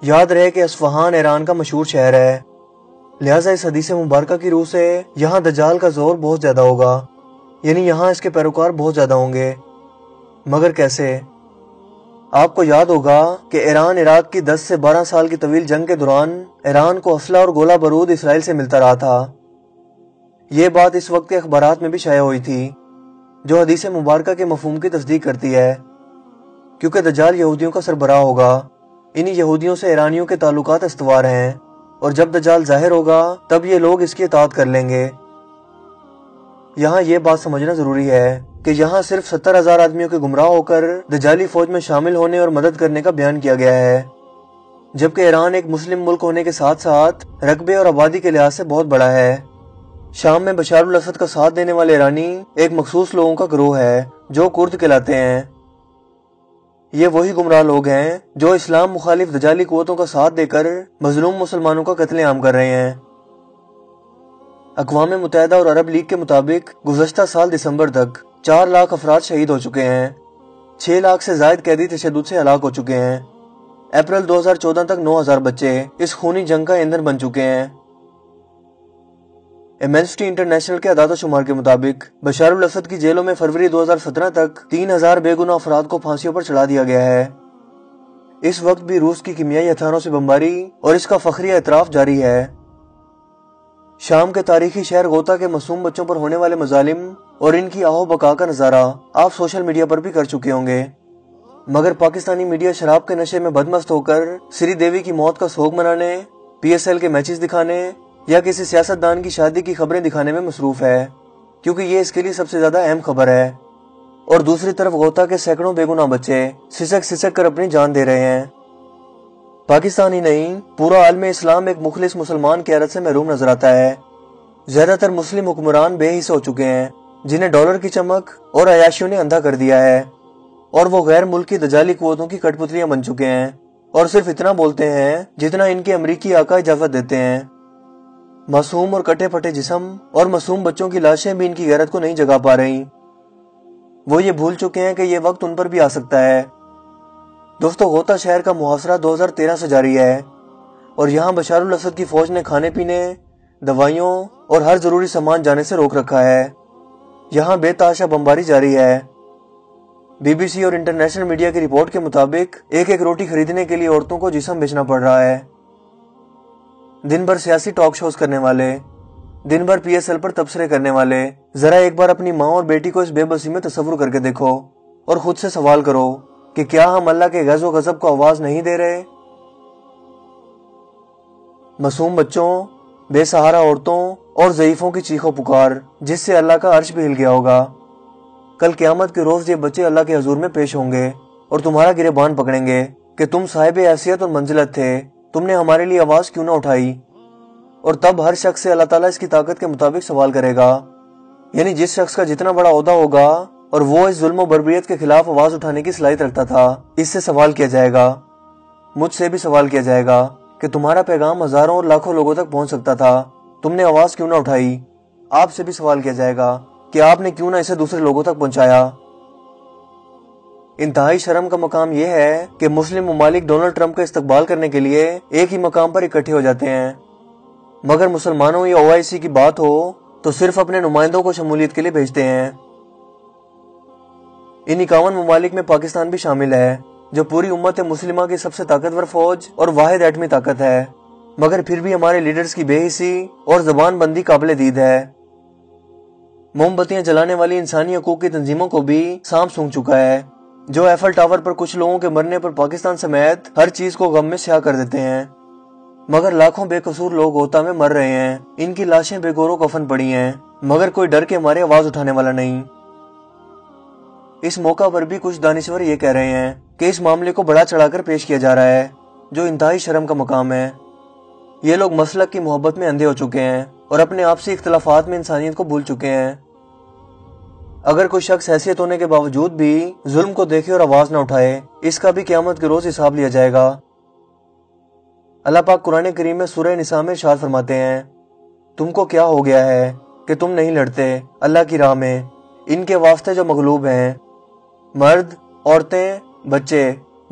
یاد رہے کہ اصفہان ایران کا مشہور شہر ہے، لہٰذا اس حدیث مبارکہ کی روح سے یہاں دجال کا زور بہت زیادہ ہوگا، یعنی یہاں اس کے پیروکار بہت زیادہ ہوں گے۔ مگر کیسے؟ آپ کو یاد ہوگا کہ ایران عراق کی 10 سے 12 سال کی طویل جنگ کے دوران ایران کو اسلحہ اور گولہ بارود اسرائیل سے ملتا رہا تھا۔ یہ بات اس وقت کے اخبارات میں بھی شائع ہوئی تھی، جو حدیث مبارکہ کے مفہوم کی تصدیق کرتی ہے، کیونکہ دجال یہودیوں کا سربراہ ہوگا۔ انہی یہودیوں سے ایرانیوں کے تعلقات استوار ہیں، اور جب دجال ظاہر ہوگا تب یہ لوگ اس کی اطاعت کر لیں گے۔ یہاں یہ بات سمجھنا ضروری ہے کہ یہاں صرف 70,000 آدمیوں کے گمراہ ہو کر دجالی فوج میں شامل ہونے اور مدد کرنے کا بیان کیا گیا ہے، جبکہ ایران ایک مسلم ملک ہونے کے ساتھ ساتھ رقبے اور آبادی کے لحاظ سے بہت بڑا ہے۔ شام میں بشار الاسد کا ساتھ دینے والے ایرانی ایک مخصوص لوگوں کا گروہ ہے جو کرد کہلاتے ہیں۔ یہ وہی گمراہ لوگ ہیں جو اسلام مخالف دجالی قوتوں کا ساتھ دے کر مظلوم مسلمانوں کا قتل عام کر رہے ہیں۔ اقوام متحدہ اور عرب لیگ کے مطابق گزشتہ سال دسمبر تک 4 لاکھ افراد شہید ہو چکے ہیں، 6 لاکھ سے زائد قیدی تشدد سے ہلاک ہو چکے ہیں۔ اپریل 2014 تک 9,000 بچے اس خونی جنگ کا ایندھن بن چکے ہیں۔ ایمنسٹی انٹرنیشنل کے اعداد و شمار کے مطابق بشار الاسد کی جیلوں میں فروری 2017 تک 3,000 بے گناہ افراد کو پھانسیوں پر چڑھا دیا گیا ہے۔ اس وقت بھی روس کی کیمیائی ہتھیاروں سے بمباری اور اس کا فخری اعتراف جاری ہے۔ شام کے تاریخی شہر غوطہ کے معصوم بچوں پر ہونے والے مظالم اور ان کی آہو بقا کا نظارہ آپ سوشل میڈیا پر بھی کر چکے ہوں گے، مگر پاکستانی میڈیا شراب کے نشے میں بدمست ہو کر سری دیوی کی موت کا سوگ منانے، PSL کے میچز دکھانے یا کسی سیاستدان کی شادی کی خبریں دکھانے میں مصروف ہے، کیونکہ یہ اس کے لیے سب سے زیادہ اہم خبر ہے، اور دوسری طرف غوطہ کے سینکڑوں بے گناہ بچے سسک سسک کر اپنی جان دے رہے ہیں۔ پاکستان ہی نہیں، پورا عالم اسلام ایک مخلص مسلمان کی حیرت سے محروم نظر آتا ہے۔ زیادہ تر مسلم حکمران بے حس ہو چکے ہیں، جنہیں ڈالر کی چمک اور عیاشیوں نے اندھا کر دیا ہے، اور وہ غیر ملکی دجالی قوتوں کی کٹ پتلیاں بن چکے ہیں، اور صرف اتنا بولتے ہیں جتنا ان کے امریکی آقا اجازت دیتے ہیں۔ معصوم اور کٹے پھٹے جسم اور معصوم بچوں کی لاشیں بھی ان کی غیرت کو نہیں جگا پا رہی۔ وہ یہ بھول چکے ہیں کہ یہ وقت ان پر بھی آ سکتا ہے۔ دوستو، غوطہ شہر کا محاصرہ 2013 سے جاری ہے، اور یہاں بشار الاسد کی فوج نے کھانے پینے، دوائیوں اور ہر ضروری سامان جانے سے روک رکھا ہے۔ یہاں بے تحاشا بمباری جاری ہے۔ BBC اور انٹرنیشنل میڈیا کی رپورٹ کے مطابق ایک ایک روٹی خریدنے کے لیے عورتوں کو جسم بیچنا پڑ رہا ہے۔ دن بھر سیاسی ٹاک شوز کرنے والے، دن بھر PSL پر تبصرے کرنے والے، ذرا ایک بار اپنی ماں اور بیٹی کو اس بے بسی میں تصور کر کے دیکھو اور خود سے سوال کرو کہ کیا ہم اللہ کے غضب و غضب کو آواز نہیں دے رہے؟ معصوم بچوں، بے سہارا عورتوں اور ضعیفوں کی چیخ و پکار، جس سے اللہ کا عرش بھی ہل گیا ہوگا۔ کل قیامت کے روز یہ بچے اللہ کے حضور میں پیش ہوں گے اور تمہارا گریبان پکڑیں گے کہ تم صاحب حیثیت اور منزلت تھے، تم نے ہمارے لیے آواز کیوں نہ اٹھائی؟ اور تب ہر شخص سے اللہ تعالیٰ اس کی طاقت کے مطابق سوال کرے گا، یعنی جس شخص کا جتنا بڑا عہدہ ہوگا اور وہ اس ظلم و بربریت کے خلاف آواز اٹھانے کی صلاحیت رکھتا تھا، اس سے سوال کیا جائے گا۔ مجھ سے بھی سوال کیا جائے گا کہ تمہارا پیغام ہزاروں اور لاکھوں لوگوں تک پہنچ سکتا تھا، تم نے آواز کیوں نہ اٹھائی؟ آپ سے بھی سوال کیا جائے گا کہ آپ نے کیوں نہ اسے دوسرے لوگوں تک پہنچایا؟ انتہائی شرم کا مقام یہ ہے کہ مسلم ممالک ڈونلڈ ٹرمپ کا استقبال کرنے کے لیے ایک ہی مقام پر اکٹھے ہو جاتے ہیں، مگر مسلمانوں یا OIC کی بات ہو تو صرف اپنے نمائندوں کو شمولیت کے لیے بھیجتے ہیں۔ ان 51 ممالک میں پاکستان بھی شامل ہے، جو پوری امت مسلمہ کی سب سے طاقتور فوج اور واحد ایٹمی طاقت ہے، مگر پھر بھی ہمارے لیڈرز کی بے حسی اور زبان بندی قابل دید ہے۔ موم بتیاں جلانے والی انسانی حقوق کی تنظیموں کو بھی سانپ سونگھ چکا ہے، جو ایفل ٹاور پر کچھ لوگوں کے مرنے پر پاکستان سمیت ہر چیز کو غم میں سیاہ کر دیتے ہیں، مگر لاکھوں بے قصور لوگ غوطہ میں مر رہے ہیں، ان کی لاشیں بے گور و کفن پڑی ہیں، مگر کوئی ڈر کے مارے آواز اٹھانے والا نہیں۔ اس موقع پر بھی کچھ دانشور یہ کہہ رہے ہیں کہ اس معاملے کو بڑا چڑھا کر پیش کیا جا رہا ہے، جو انتہائی شرم کا مقام ہے۔ یہ لوگ مسلک کی محبت میں اندھے ہو چکے ہیں اور اپنے آپسی اختلافات میں انسانیت کو بھول چکے ہیں۔ اگر کوئی شخص حیثیت ہونے کے باوجود بھی ظلم کو دیکھے اور آواز نہ اٹھائے، اس کا بھی قیامت کے روز حساب لیا جائے گا۔ اللہ پاک قرآن کریم میں سورہ نساء میں ارشاد فرماتے ہیں، تم کو کیا ہو گیا ہے کہ تم نہیں لڑتے اللہ کی راہ میں ان کے واسطے جو مغلوب ہیں، مرد، عورتیں، بچے